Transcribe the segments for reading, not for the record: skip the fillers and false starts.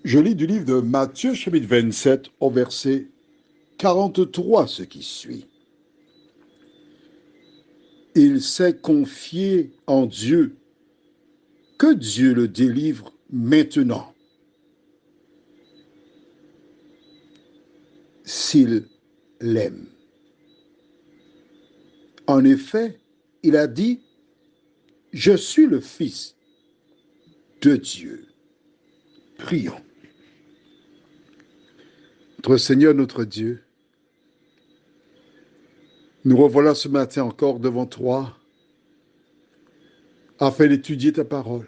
Je lis du livre de Matthieu, chapitre 27, au verset 43, ce qui suit. Il s'est confié en Dieu, que Dieu le délivre maintenant, s'il l'aime. En effet, il a dit, je suis le Fils de Dieu. Prions. Notre Seigneur, notre Dieu, nous revoilà ce matin encore devant toi afin d'étudier ta parole.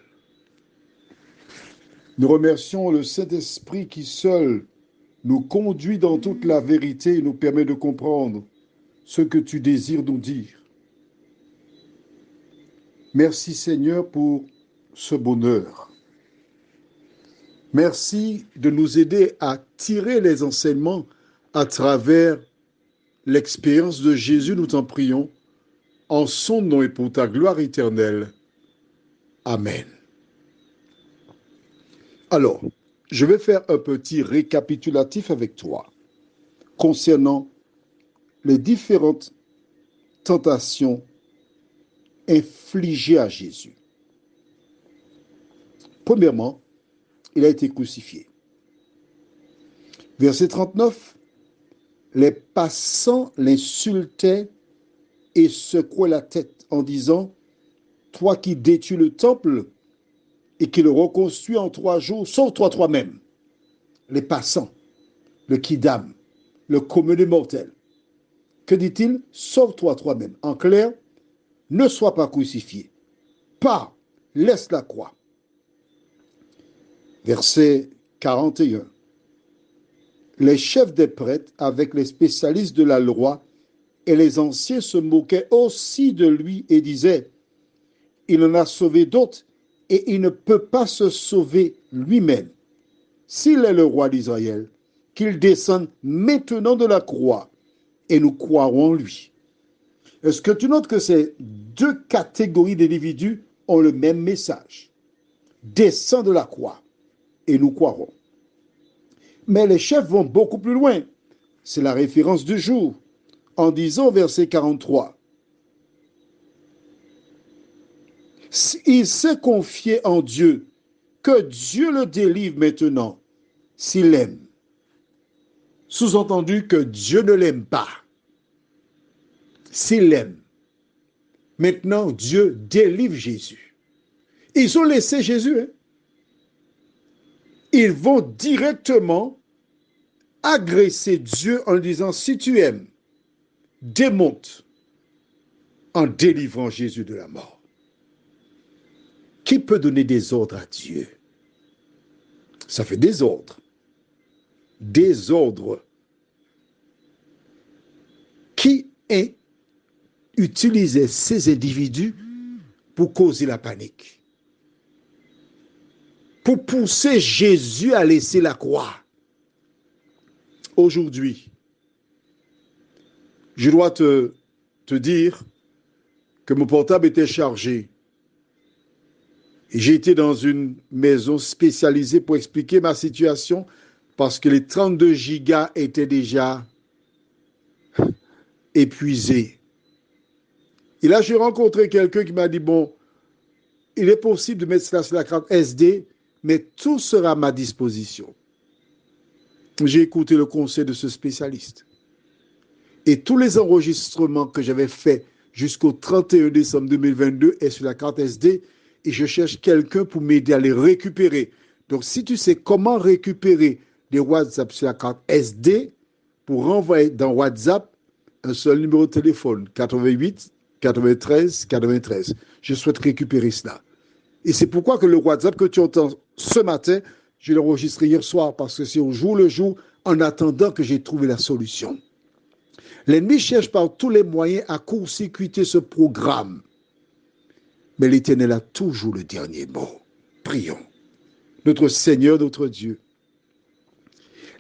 Nous remercions le Saint-Esprit qui seul nous conduit dans toute la vérité et nous permet de comprendre ce que tu désires nous dire. Merci Seigneur pour ce bonheur. Merci de nous aider à tirer les enseignements à travers l'expérience de Jésus, nous t'en prions, en son nom et pour ta gloire éternelle. Amen. Alors, je vais faire un petit récapitulatif avec toi concernant les différentes tentations infligées à Jésus. Premièrement, il a été crucifié. Verset 39, les passants l'insultaient et secouaient la tête en disant, toi qui détruis le temple et qui le reconstruis en 3 jours, sauve-toi toi-même. Les passants, le kidam, le commun des mortels. Que dit-il? Sauve-toi toi-même. En clair, ne sois pas crucifié. Pars, laisse la croix. Verset 41. Les chefs des prêtres, avec les spécialistes de la loi et les anciens, se moquaient aussi de lui et disaient, il en a sauvé d'autres et il ne peut pas se sauver lui-même. S'il est le roi d'Israël, qu'il descende maintenant de la croix et nous croirons en lui. Est-ce que tu notes que ces deux catégories d'individus ont le même message? Descends de la croix et nous croirons. Mais les chefs vont beaucoup plus loin. C'est la référence du jour. En disant verset 43, il s'est confié en Dieu, que Dieu le délivre maintenant, s'il l'aime. Sous-entendu que Dieu ne l'aime pas. S'il l'aime. Maintenant, Dieu délivre Jésus. Ils ont laissé Jésus. Ils vont directement agresser Dieu en disant, si tu aimes, démonte en délivrant Jésus de la mort. Qui peut donner des ordres à Dieu? Ça fait désordre. Désordre. Qui utilisait ces individus pour causer la panique? Pour pousser Jésus à laisser la croix. Aujourd'hui, je dois te dire que mon portable était chargé. Et j'ai été dans une maison spécialisée pour expliquer ma situation parce que les 32 gigas étaient déjà épuisés. Et là, j'ai rencontré quelqu'un qui m'a dit, bon, il est possible de mettre cela sur la carte SD, mais tout sera à ma disposition. J'ai écouté le conseil de ce spécialiste. Et tous les enregistrements que j'avais faits jusqu'au 31 décembre 2022 est sur la carte SD et je cherche quelqu'un pour m'aider à les récupérer. Donc, si tu sais comment récupérer des WhatsApp sur la carte SD pour renvoyer dans WhatsApp un seul numéro de téléphone, 88 93 93. Je souhaite récupérer cela. Et c'est pourquoi que le WhatsApp que tu entends ce matin, je l'ai enregistré hier soir parce que c'est au jour le jour en attendant que j'ai trouvé la solution. L'ennemi cherche par tous les moyens à court-circuiter ce programme. Mais l'Éternel a toujours le dernier mot. Prions. Notre Seigneur, notre Dieu.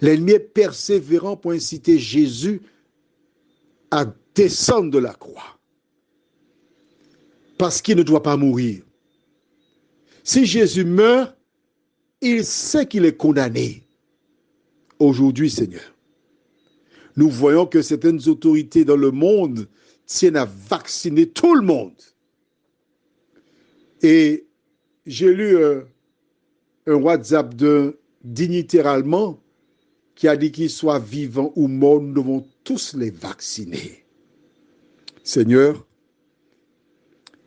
L'ennemi est persévérant pour inciter Jésus à descendre de la croix. Parce qu'il ne doit pas mourir. Si Jésus meurt, il sait qu'il est condamné. Aujourd'hui, Seigneur, nous voyons que certaines autorités dans le monde tiennent à vacciner tout le monde. Et j'ai lu un WhatsApp d'un dignitaire allemand qui a dit qu'il soit vivant ou mort, nous devons tous les vacciner. Seigneur,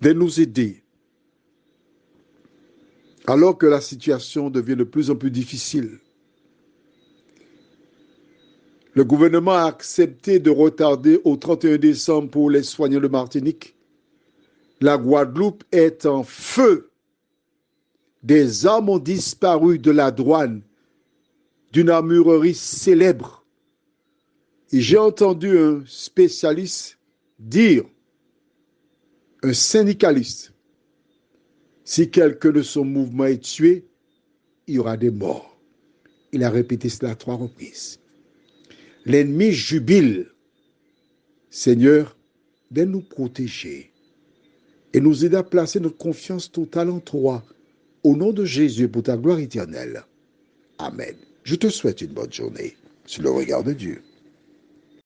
de nous aider. Alors que la situation devient de plus en plus difficile, le gouvernement a accepté de retarder au 31 décembre pour les soignants de Martinique. La Guadeloupe est en feu. Des armes ont disparu de la douane d'une armurerie célèbre. Et j'ai entendu un spécialiste dire, un syndicaliste, si quelqu'un de son mouvement est tué, il y aura des morts. Il a répété cela 3 reprises. L'ennemi jubile. Seigneur, de nous protéger et nous aider à placer notre confiance totale en toi. Au nom de Jésus, pour ta gloire éternelle. Amen. Je te souhaite une bonne journée. Sur le regard de Dieu.